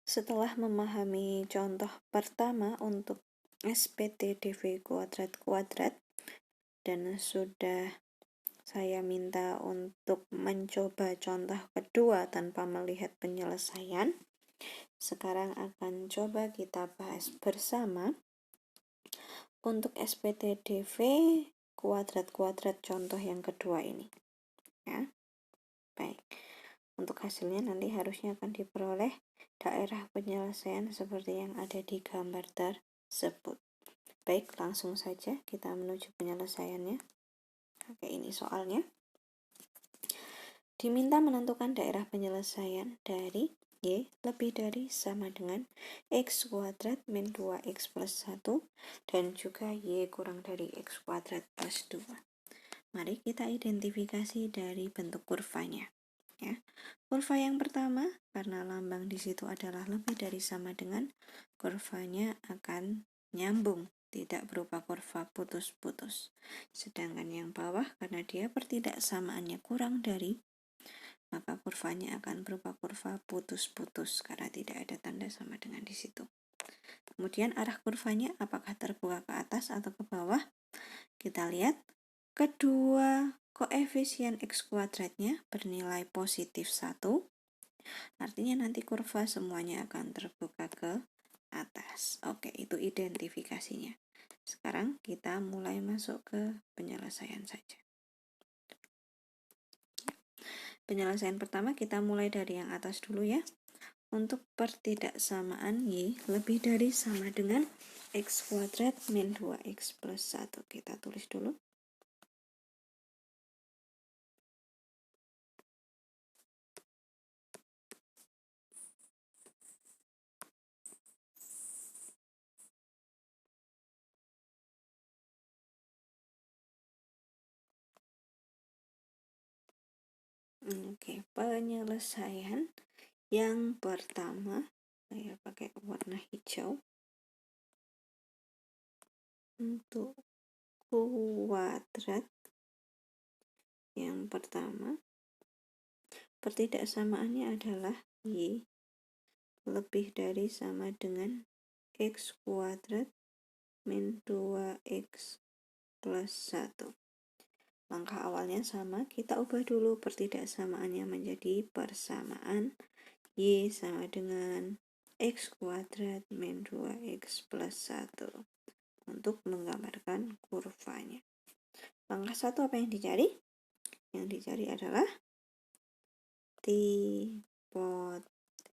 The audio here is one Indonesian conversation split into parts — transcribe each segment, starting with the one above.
Setelah memahami contoh pertama untuk SPT/dV kuadrat-kuadrat dan sudah saya minta untuk mencoba contoh kedua tanpa melihat penyelesaian, sekarang akan coba kita bahas bersama untuk SPT/dV kuadrat-kuadrat contoh yang kedua ini. Ya, baik. Untuk hasilnya nanti harusnya akan diperoleh daerah penyelesaian seperti yang ada di gambar tersebut. Baik, langsung saja kita menuju penyelesaiannya. Oke, ini soalnya. Diminta menentukan daerah penyelesaian dari Y lebih dari sama dengan X kuadrat min 2X plus 1 dan juga Y kurang dari X kuadrat plus 2. Mari kita identifikasi dari bentuk kurvanya. Ya. Kurva yang pertama, karena lambang di situ adalah lebih dari sama dengan, kurvanya akan nyambung, tidak berupa kurva putus-putus. Sedangkan yang bawah, karena dia pertidaksamaannya kurang dari, maka kurvanya akan berupa kurva putus-putus karena tidak ada tanda sama dengan di situ. Kemudian arah kurvanya apakah terbuka ke atas atau ke bawah? Kita lihat kedua koefisien X kuadratnya bernilai positif 1, artinya nanti kurva semuanya akan terbuka ke atas. Oke, itu identifikasinya. Sekarang kita mulai masuk ke penyelesaian saja. Penyelesaian pertama kita mulai dari yang atas dulu ya. Untuk pertidaksamaan Y lebih dari sama dengan X kuadrat min 2X plus 1. Kita tulis dulu. Oke, penyelesaian yang pertama, saya pakai warna hijau. Untuk kuadrat yang pertama, pertidaksamaannya adalah Y lebih dari sama dengan X kuadrat min 2X plus 1. Langkah awalnya sama, kita ubah dulu pertidaksamaannya menjadi persamaan Y sama dengan X kuadrat min 2X plus 1 untuk menggambarkan kurvanya. Langkah 1 apa yang dicari? Yang dicari adalah T-pot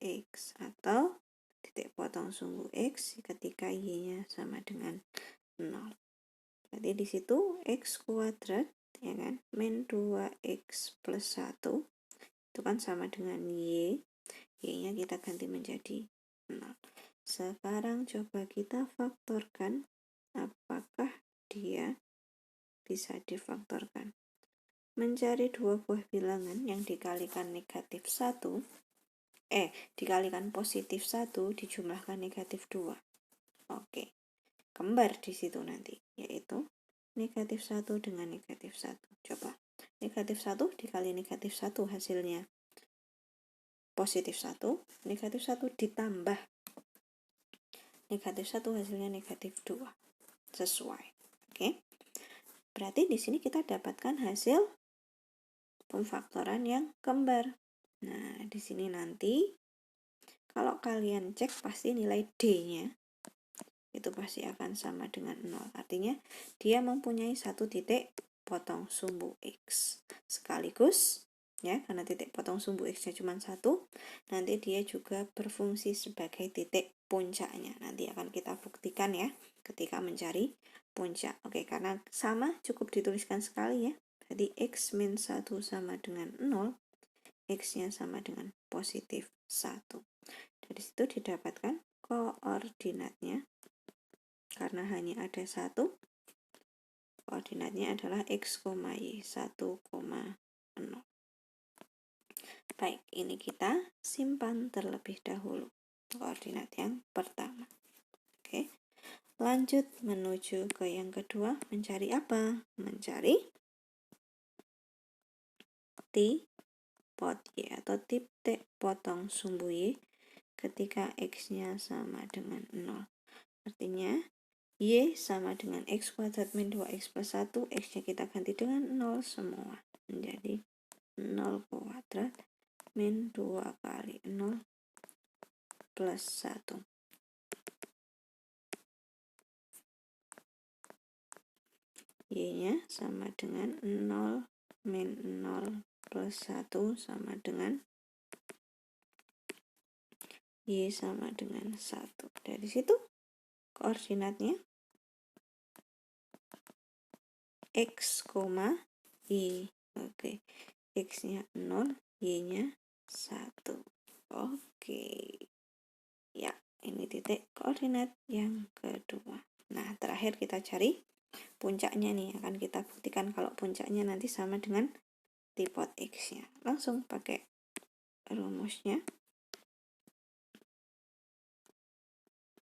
X atau titik potong sumbu X ketika Y-nya sama dengan 0. Berarti di situ X kuadrat ya kan, min 2X plus 1 itu kan sama dengan Y nya kita ganti menjadi 0. Sekarang coba kita faktorkan, apakah dia bisa difaktorkan. Mencari dua buah bilangan yang dikalikan negatif 1 dikalikan positif 1 dijumlahkan negatif 2. Oke, kembar di situ nanti, yaitu negatif 1 dengan negatif 1. Coba, negatif 1 dikali negatif 1 hasilnya positif 1, negatif 1 ditambah negatif 1 hasilnya negatif 2. Sesuai. Oke. Berarti di sini kita dapatkan hasil pemfaktoran yang kembar. Nah, di sini nanti kalau kalian cek pasti nilai D-nya itu pasti akan sama dengan 0. Artinya dia mempunyai satu titik potong sumbu X. Sekaligus ya, karena titik potong sumbu X-nya cuma 1, nanti dia juga berfungsi sebagai titik puncaknya. Nanti akan kita buktikan ya ketika mencari puncak. Oke, karena sama cukup dituliskan sekali ya. Jadi X min 1 sama dengan 0, X-nya sama dengan positif 1. Dari situ didapatkan koordinatnya. Karena hanya ada satu, koordinatnya adalah X, Y 1,0. Baik, ini kita simpan terlebih dahulu koordinat yang pertama. Oke, lanjut menuju ke yang kedua. Mencari apa? Mencari T-pot Y atau titik potong sumbu Y ketika X-nya sama dengan 0. Artinya, Y sama dengan X kuadrat min 2X plus 1, X-nya kita ganti dengan 0 semua. Menjadi 0 kuadrat min 2 kali 0 plus 1. Y-nya sama dengan 0 min 0 plus 1 sama dengan Y sama dengan 1. Dari situ koordinatnya X, Y. Oke. X-nya 0, Y-nya 1. Oke. Ya, ini titik koordinat yang kedua. Nah, terakhir kita cari puncaknya nih. Akan kita buktikan kalau puncaknya nanti sama dengan tripod X-nya. Langsung pakai rumusnya.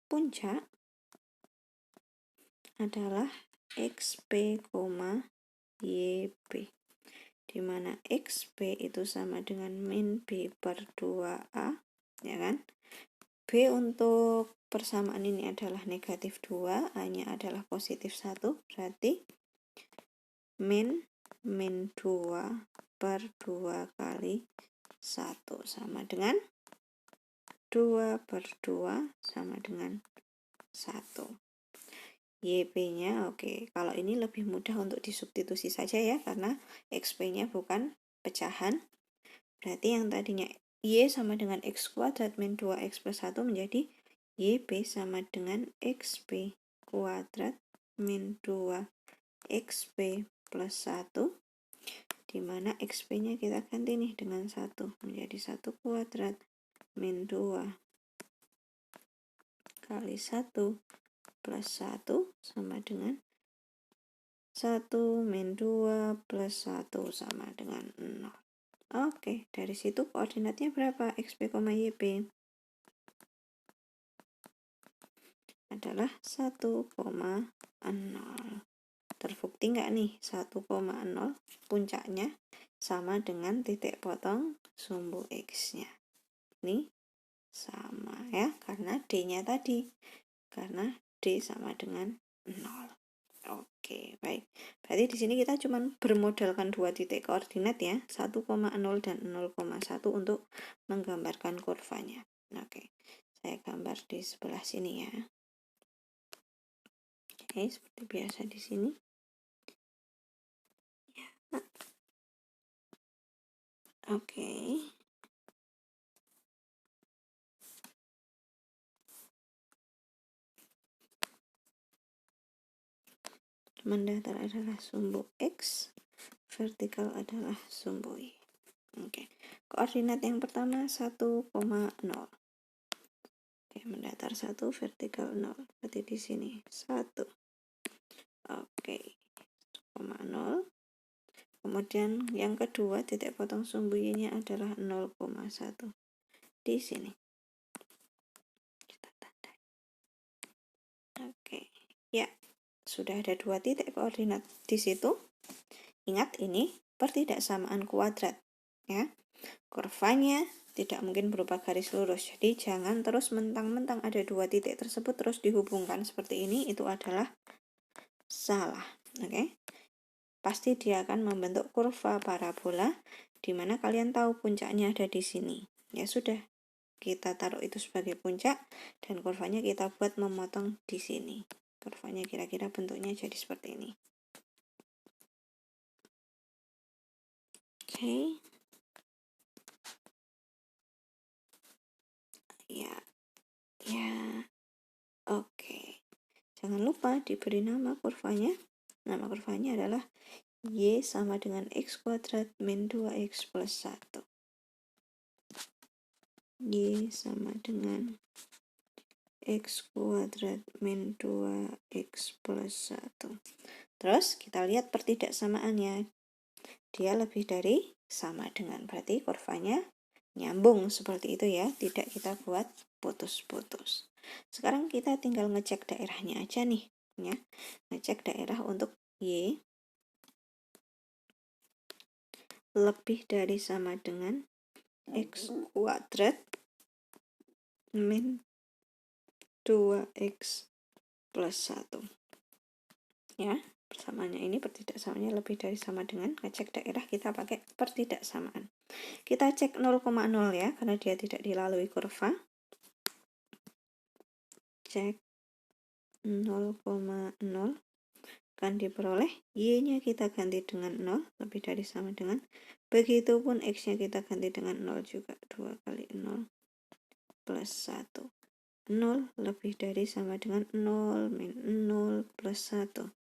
Puncak adalah XP, YP, di mana XP itu sama dengan min B per 2A, ya kan? B untuk persamaan ini adalah negatif 2, A-nya adalah positif 1, berarti min 2 per 2 kali 1 sama dengan 2 per 2 sama dengan 1. YP-nya, oke. Kalau ini lebih mudah untuk disubstitusi saja ya, karena XP-nya bukan pecahan. Berarti yang tadinya Y sama dengan X kuadrat min 2X plus 1 menjadi YP sama dengan XP kuadrat min 2XP plus 1, di mana XP-nya kita ganti nih dengan 1, menjadi 1 kuadrat min 2 kali 1 plus 1 sama dengan 1 min 2 plus 1 sama dengan 0. Oke, dari situ koordinatnya berapa? XP, YP adalah 1,0. Terbukti nggak nih 1,0 puncaknya sama dengan titik potong sumbu X-nya. Ini sama ya, karena D-nya tadi. Karena D sama dengan 0. Oke, baik. Berarti di sini kita cuma bermodalkan dua titik koordinat ya, 1,0 dan 0,1 untuk menggambarkan kurvanya. Oke, saya gambar di sebelah sini ya. Oke, seperti biasa di sini. Oke. Mendatar adalah sumbu X, vertikal adalah sumbu Y. Oke. Koordinat yang pertama 1,0. Oke, mendatar 1, vertikal 0. Berarti di sini 1. Oke. 1,0. Kemudian yang kedua titik potong sumbu Y-nya adalah 0,1. Di sini. Kita tandai. Oke. Ya, sudah ada dua titik koordinat di situ. Ingat ini pertidaksamaan kuadrat ya. Kurvanya tidak mungkin berupa garis lurus. Jadi jangan terus mentang-mentang ada dua titik tersebut terus dihubungkan seperti ini, itu adalah salah. Oke. Pasti dia akan membentuk kurva parabola di mana kalian tahu puncaknya ada di sini. Ya sudah, kita taruh itu sebagai puncak dan kurvanya kita buat memotong di sini. Kurvanya kira-kira bentuknya jadi seperti ini. Oke. Ya. Oke. Jangan lupa diberi nama kurvanya. Nama kurvanya adalah Y sama dengan X kuadrat min 2X plus 1. Y sama dengan X kuadrat min 2X plus 1. Terus kita lihat pertidaksamaannya. Dia lebih dari sama dengan, berarti kurvanya nyambung seperti itu ya. Tidak kita buat putus-putus. Sekarang kita tinggal ngecek daerahnya aja nih ya. Ngecek daerah untuk Y lebih dari sama dengan X kuadrat min 2x plus 1. Ya, persamaannya ini pertidaksamaannya lebih dari sama dengan, ngecek daerah kita pakai pertidaksamaan. Kita cek 0,0 ya, karena dia tidak dilalui kurva. Cek 0,0 akan diperoleh, y-nya kita ganti dengan 0, lebih dari sama dengan, begitupun x-nya kita ganti dengan 0 juga, 2 kali 0 plus 1. 0 lebih dari sama dengan 0 min 0 plus 1.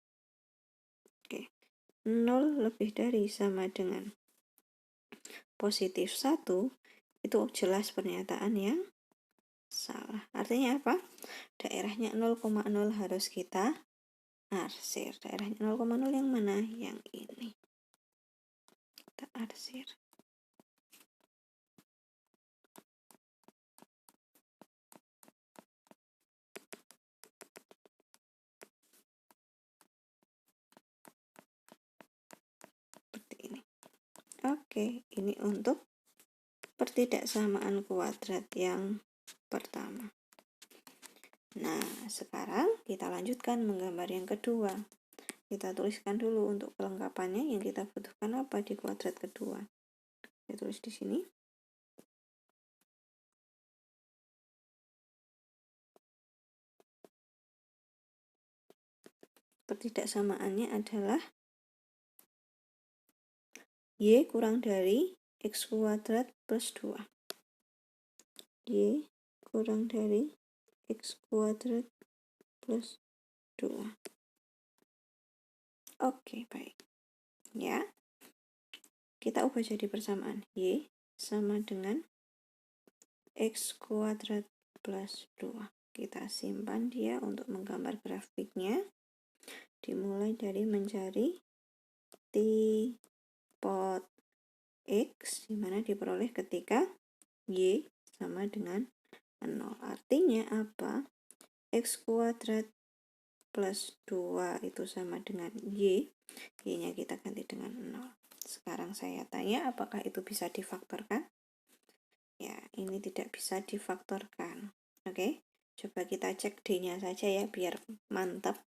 Oke, 0 lebih dari sama dengan positif 1, itu jelas pernyataan yang salah. Artinya apa? Daerahnya 0,0 harus kita arsir. Daerahnya 0,0 yang mana? Yang ini. Kita arsir. Seperti ini. Oke, ini untuk pertidaksamaan kuadrat yang pertama. Nah, sekarang kita lanjutkan menggambar yang kedua. Kita tuliskan dulu untuk kelengkapannya yang kita butuhkan apa di kuadrat kedua. Saya tulis di sini. Pertidaksamaannya adalah y kurang dari x kuadrat plus 2. Y kurang dari x kuadrat plus 2. Oke, baik. Ya. Kita ubah jadi persamaan. Y sama dengan x kuadrat plus 2. Kita simpan dia untuk menggambar grafiknya. Dimulai dari mencari tipot x, dimana diperoleh ketika y sama dengan 0. Artinya apa? X kuadrat plus 2 itu sama dengan y. Y-nya kita ganti dengan 0. Sekarang saya tanya, apakah itu bisa difaktorkan? Ya, ini tidak bisa difaktorkan. Oke, coba kita cek D-nya saja ya, biar mantap.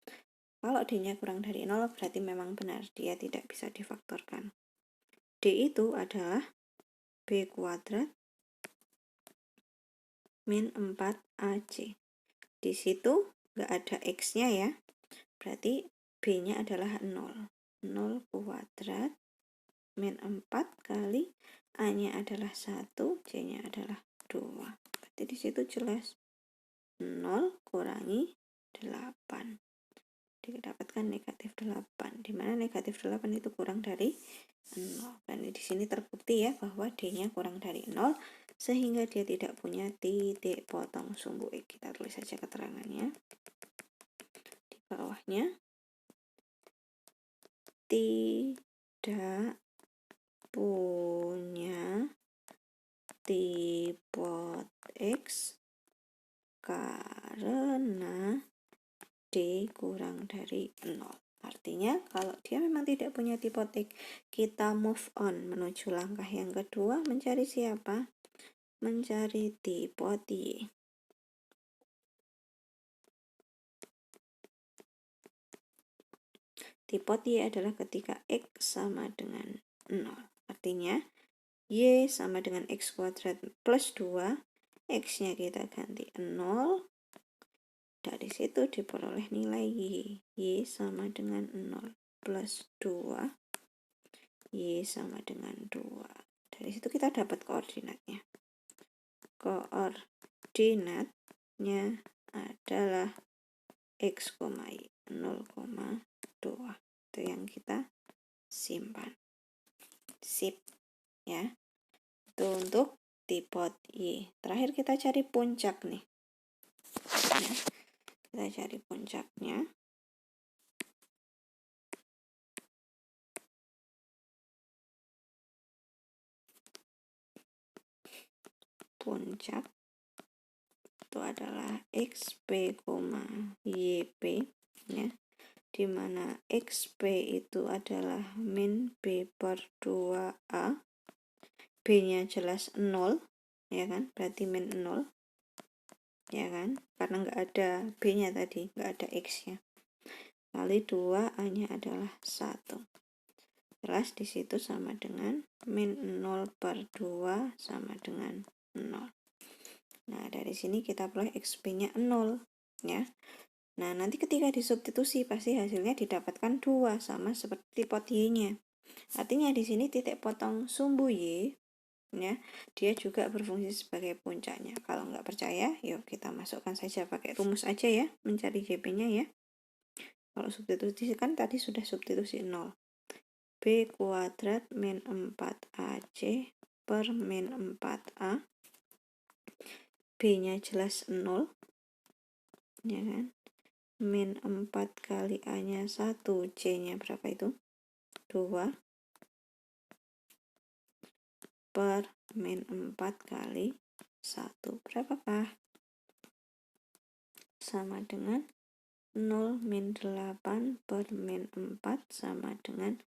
Kalau D-nya kurang dari 0, berarti memang benar, dia tidak bisa difaktorkan. D itu adalah B kuadrat min 4AC. Di situ nggak ada X-nya ya, berarti B-nya adalah 0. 0 kuadrat min 4 kali A-nya adalah 1, C-nya adalah 2. Berarti di situ jelas 0 kurangi 8. Didapatkan negatif 8, di mana negatif 8 itu kurang dari 0. Dan di sini terbukti ya bahwa D-nya kurang dari 0, sehingga dia tidak punya titik potong sumbu X. Kita tulis saja keterangannya di bawahnya. Tidak punya tipot X karena D kurang dari 0. Artinya kalau dia memang tidak punya tipot X, kita move on menuju langkah yang kedua, mencari siapa? Mencari tipot Y. Tipot Y adalah ketika X sama dengan 0. Artinya Y sama dengan X kuadrat plus 2, X-nya kita ganti 0. Dari situ diperoleh nilai Y. Y sama dengan 0 plus 2. Y sama dengan 2. Dari situ kita dapat koordinatnya. Koordinatnya adalah X, Y 0,2. Itu yang kita simpan. Sip. Ya. Itu untuk tipot Y. Terakhir kita cari puncak nih. Ya. Kita cari puncaknya. Puncak itu adalah XP, YP ya. Dimana XP itu adalah min B per 2A. B nya jelas 0 ya kan, berarti min 0. ya kan, karena nggak ada B-nya tadi, nggak ada X-nya. Kali 2A-nya adalah 1. Jelas di situ sama dengan min 0/2 sama dengan 0. Nah, dari sini kita peroleh XB-nya 0, ya. Nah, nanti ketika disubstitusi pasti hasilnya didapatkan 2 sama seperti pot Y-nya. Artinya di sini titik potong sumbu Y, ya, dia juga berfungsi sebagai puncaknya. Kalau nggak percaya, yuk kita masukkan saja pakai rumus aja ya, mencari JP-nya ya. Kalau substitusi kan tadi sudah substitusi 0. B kuadrat min 4AC per min 4A. B-nya jelas 0, ya kan? Min 4 kali A-nya 1, C-nya berapa itu? 2 per min 4 kali 1. Berapakah? Sama dengan 0 min 8 per min 4 sama dengan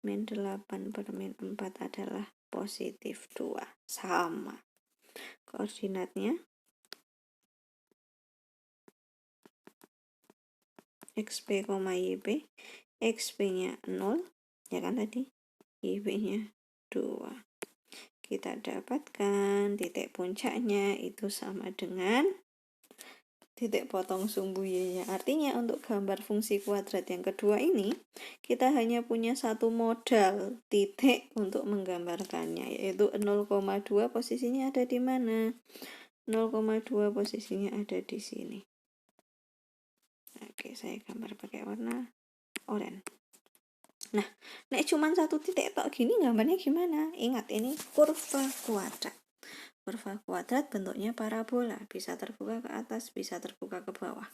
min 8 per min 4 adalah positif 2. Sama. Koordinatnya XB, YB. XB-nya 0, ya kan tadi? YB-nya 2. Kita dapatkan titik puncaknya itu sama dengan titik potong sumbu Y-nya. Artinya untuk gambar fungsi kuadrat yang kedua ini, kita hanya punya satu modal titik untuk menggambarkannya, yaitu 0,2 posisinya ada di mana? 0,2 posisinya ada di sini. Oke, saya gambar pakai warna oranye. Nah, nek cuman satu titik tok gini gambarnya gimana? Ingat, ini kurva kuadrat. Kurva kuadrat bentuknya parabola, bisa terbuka ke atas, bisa terbuka ke bawah.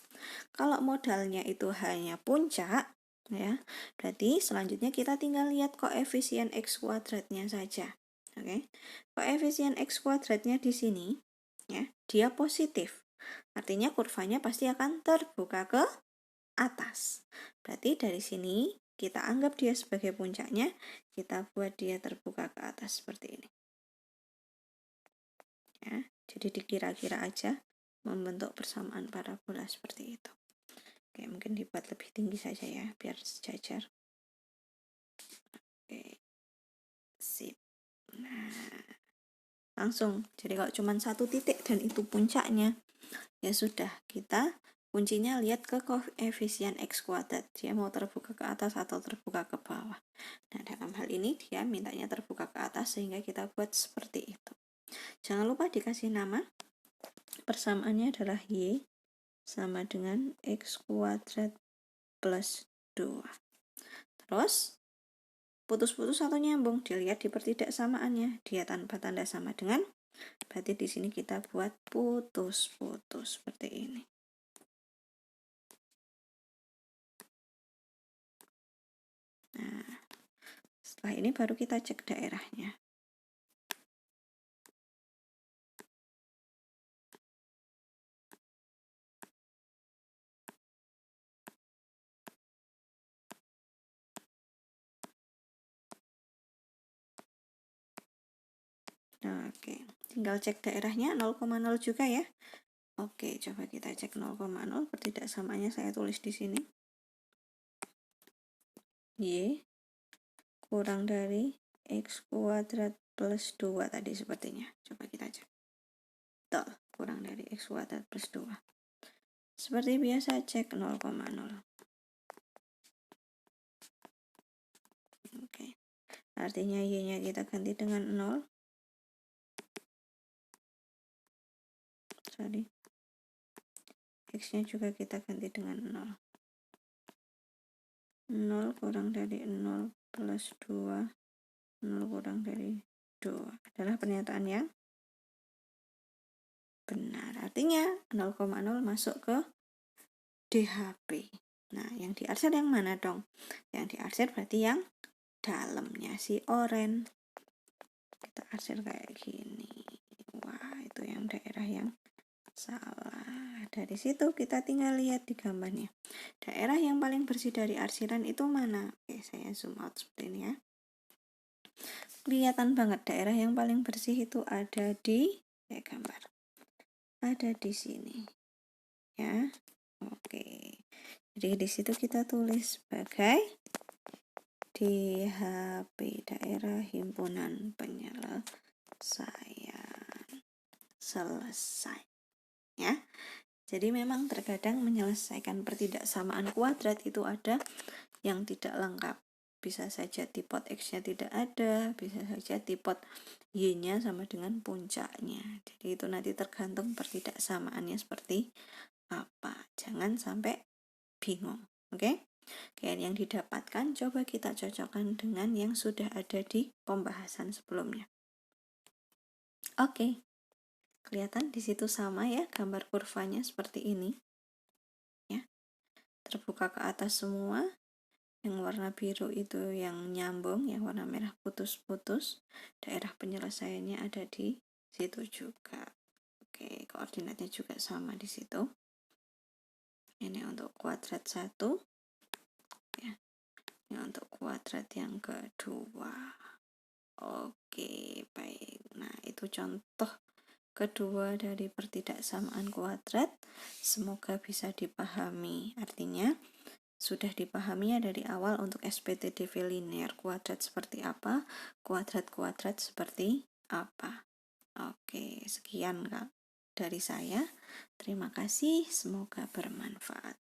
Kalau modalnya itu hanya puncak, ya, berarti selanjutnya kita tinggal lihat koefisien X kuadratnya saja. Oke. Koefisien X kuadratnya di sini, ya, dia positif. Artinya kurvanya pasti akan terbuka ke atas. Berarti dari sini kita anggap dia sebagai puncaknya, kita buat dia terbuka ke atas seperti ini. Ya, jadi dikira-kira aja membentuk persamaan parabola seperti itu. Oke, mungkin dibuat lebih tinggi saja ya, biar sejajar. Oke, sip. Nah, langsung. Jadi kalau cuma satu titik dan itu puncaknya, ya sudah, kita kuncinya lihat ke koefisien X kuadrat. Dia mau terbuka ke atas atau terbuka ke bawah. Nah, dalam hal ini dia mintanya terbuka ke atas sehingga kita buat seperti itu. Jangan lupa dikasih nama. Persamaannya adalah Y sama dengan X kuadrat plus 2. Terus, putus-putus atau nyambung, dilihat di pertidaksamaannya. Dia tanpa tanda sama dengan, berarti di sini kita buat putus-putus seperti ini. Nah, setelah ini baru kita cek daerahnya. Oke, tinggal cek daerahnya 0,0 juga ya. Oke, coba kita cek 0,0. Pertidaksamaannya saya tulis di sini. Y kurang dari X kuadrat plus 2 tadi sepertinya. Coba kita cek. Betul, kurang dari X kuadrat plus 2. Seperti biasa cek 0,0. Oke. Artinya Y-nya kita ganti dengan 0. X-nya juga kita ganti dengan 0. 0 kurang dari 0 plus 2. 0 kurang dari 2 adalah pernyataan yang benar. Artinya 0,0 masuk ke DHP. Nah, yang diarsir yang mana dong? Yang diarsir berarti yang dalamnya si oren. Kita arsir kayak gini. Wah, itu yang daerah yang salah. Dari situ kita tinggal lihat di gambarnya. Daerah yang paling bersih dari arsiran itu mana? Oke, saya zoom out seperti ini ya. Kelihatan banget daerah yang paling bersih itu ada di gambar. ada di sini. Ya. Oke. Jadi di situ kita tulis sebagai DHP, daerah himpunan penyelesaian. Selesai. Ya. Jadi memang terkadang menyelesaikan pertidaksamaan kuadrat itu ada yang tidak lengkap. Bisa saja tipot X-nya tidak ada, bisa saja tipot Y-nya sama dengan puncaknya. Jadi itu nanti tergantung pertidaksamaannya seperti apa. Jangan sampai bingung. Oke? Kayak yang didapatkan coba kita cocokkan dengan yang sudah ada di pembahasan sebelumnya. Oke. Kelihatan di situ sama ya, gambar kurvanya seperti ini. Ya. Terbuka ke atas semua. Yang warna biru itu yang nyambung, yang warna merah putus-putus. Daerah penyelesaiannya ada di situ juga. Oke, koordinatnya juga sama di situ. Ini untuk kuadrat 1. Ya. Ini untuk kuadrat yang kedua. Oke, baik. Nah, itu contoh kedua dari pertidaksamaan kuadrat. Semoga bisa dipahami. Artinya, sudah dipahaminya dari awal untuk SPTDV linear, kuadrat seperti apa, kuadrat-kuadrat seperti apa. Oke, sekian Kak dari saya. Terima kasih, semoga bermanfaat.